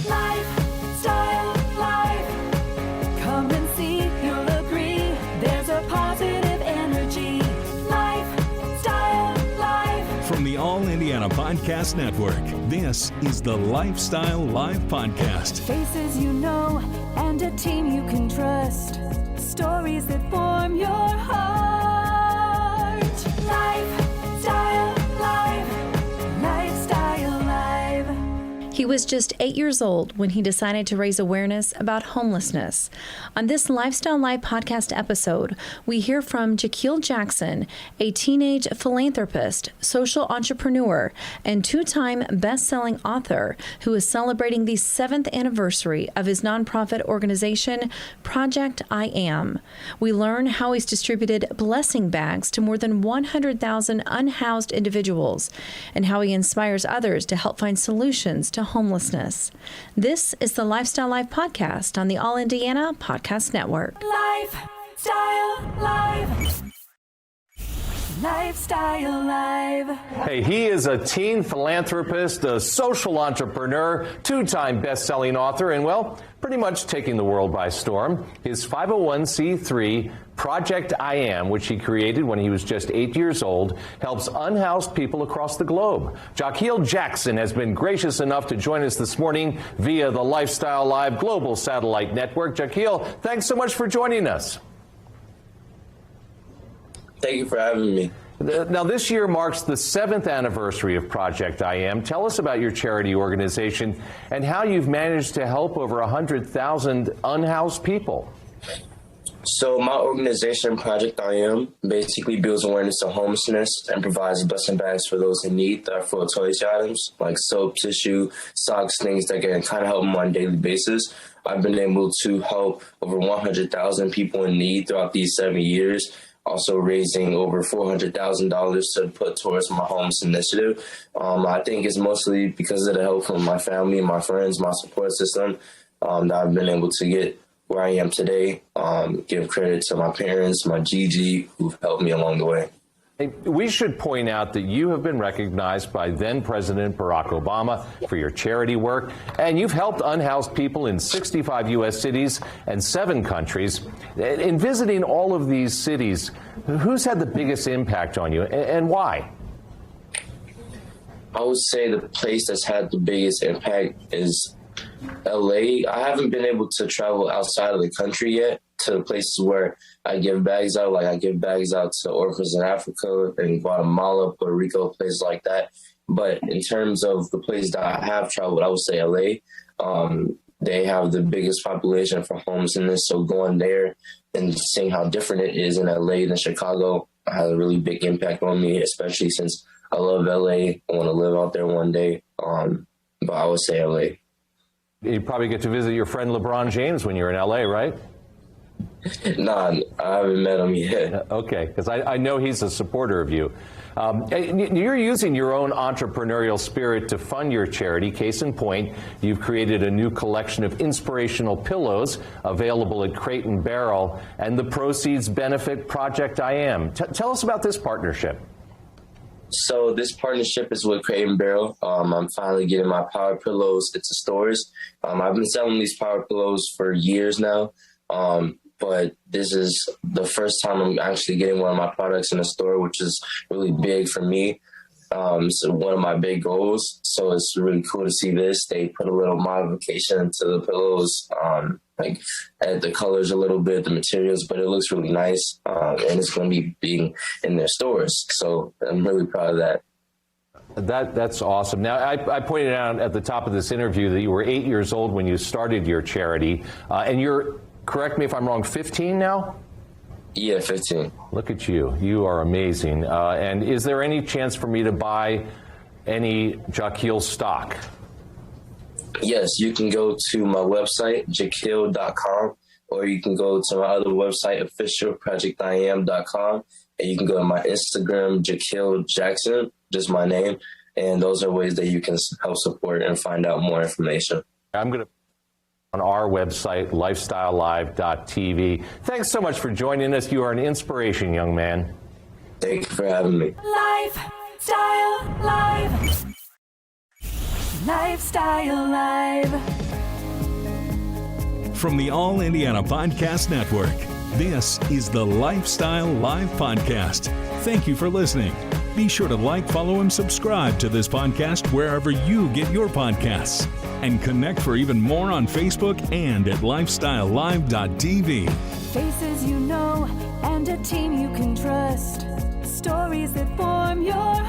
Lifestyle Live. Come and see, you'll agree. There's a positive energy. Lifestyle Live. From the All Indiana Podcast Network, this is the Lifestyle Live Podcast. Faces you know and a team you can trust. Stories that form your heart. Lifestyle Live. Lifestyle Live. He was just 8 years old when he decided to raise awareness about homelessness. On this Lifestyle Live podcast episode, we hear from Jahkil Jackson, a teenage philanthropist, social entrepreneur, and two-time best-selling author who is celebrating the 7th anniversary of his nonprofit organization, Project I Am. We learn how he's distributed blessing bags to more than 100,000 unhoused individuals and how he inspires others to help find solutions to homelessness. This is the Lifestyle Live podcast on the All Indiana Podcast Network. Lifestyle Live. Lifestyle Live. Hey, he is a teen philanthropist, a social entrepreneur, two-time best-selling author, and, well, pretty much taking the world by storm. His 501c3 Project I Am, which he created when he was just 8 years old, helps unhoused people across the globe. Jahkil Jackson has been gracious enough to join us this morning via the Lifestyle Live Global Satellite Network. Jahkil, thanks so much for joining us. Thank you for having me. Now, this year marks the 7th anniversary of Project I Am. Tell us about your charity organization and how you've managed to help over 100,000 unhoused people. So my organization, Project I Am, basically builds awareness of homelessness and provides blessing bags for those in need that are full of toiletry items like soap, tissue, socks, things that can kind of help them on a daily basis. I've been able to help over 100,000 people in need throughout these 7 years, also raising over $400,000 to put towards my homeless initiative. I think it's mostly because of the help from my family, my friends, my support system that I've been able to get where I am today. Give credit to my parents, my Gigi, who've helped me along the way. We should point out that you have been recognized by then President Barack Obama for your charity work, and you've helped unhoused people in 65 U.S. cities and 7 countries. In visiting all of these cities, who's had the biggest impact on you and why? I would say the place that's had the biggest impact is LA. I haven't been able to travel outside of the country yet to places where I give bags out. Like I give bags out to orphans in Africa and Guatemala, Puerto Rico, places like that. But in terms of the places that I have traveled, I would say LA. They have the biggest population for homelessness. So going there and seeing how different it is in LA than Chicago has a really big impact on me, especially since I love LA. I want to live out there one day. But I would say LA. You probably get to visit your friend LeBron James when you're in LA, right? Nah, I haven't met him yet. Okay, because I know he's a supporter of you. You're using your own entrepreneurial spirit to fund your charity. Case in point, you've created a new collection of inspirational pillows available at Crate and Barrel, and the proceeds benefit Project I Am. Tell us about this partnership. So this partnership is with Crate and Barrel. I'm finally getting my power pillows into stores. I've been selling these power pillows for years now. But this is the first time I'm actually getting one of my products in a store, which is really big for me. So one of my big goals. So it's really cool to see this. They put a little modification to the pillows, like add the colors a little bit, the materials, but it looks really nice. And it's going to be being in their stores. So I'm really proud of that. That's awesome. Now, I pointed out at the top of this interview that you were 8 years old when you started your charity, and you're, correct me if I'm wrong, 15 now? Yeah, 15. Look at you. You are amazing. And is there any chance for me to buy any Jahkil stock? Yes, you can go to my website, jahkil.com, or you can go to my other website, officialprojectiam.com, and you can go to my Instagram, Jahkil Jackson, just my name, and those are ways that you can help support and find out more information. I'm going to on our website, lifestylelive.tv. Thanks so much for joining us. You are an inspiration, young man. Thank you for having me. Lifestyle Live. Lifestyle Live. from the All Indiana Podcast Network, this is the Lifestyle Live Podcast. Thank you for listening. Be sure to like, follow, and subscribe to this podcast wherever you get your podcasts. And connect for even more on Facebook and at lifestylelive.tv. Faces you know and a team you can trust. Stories that form your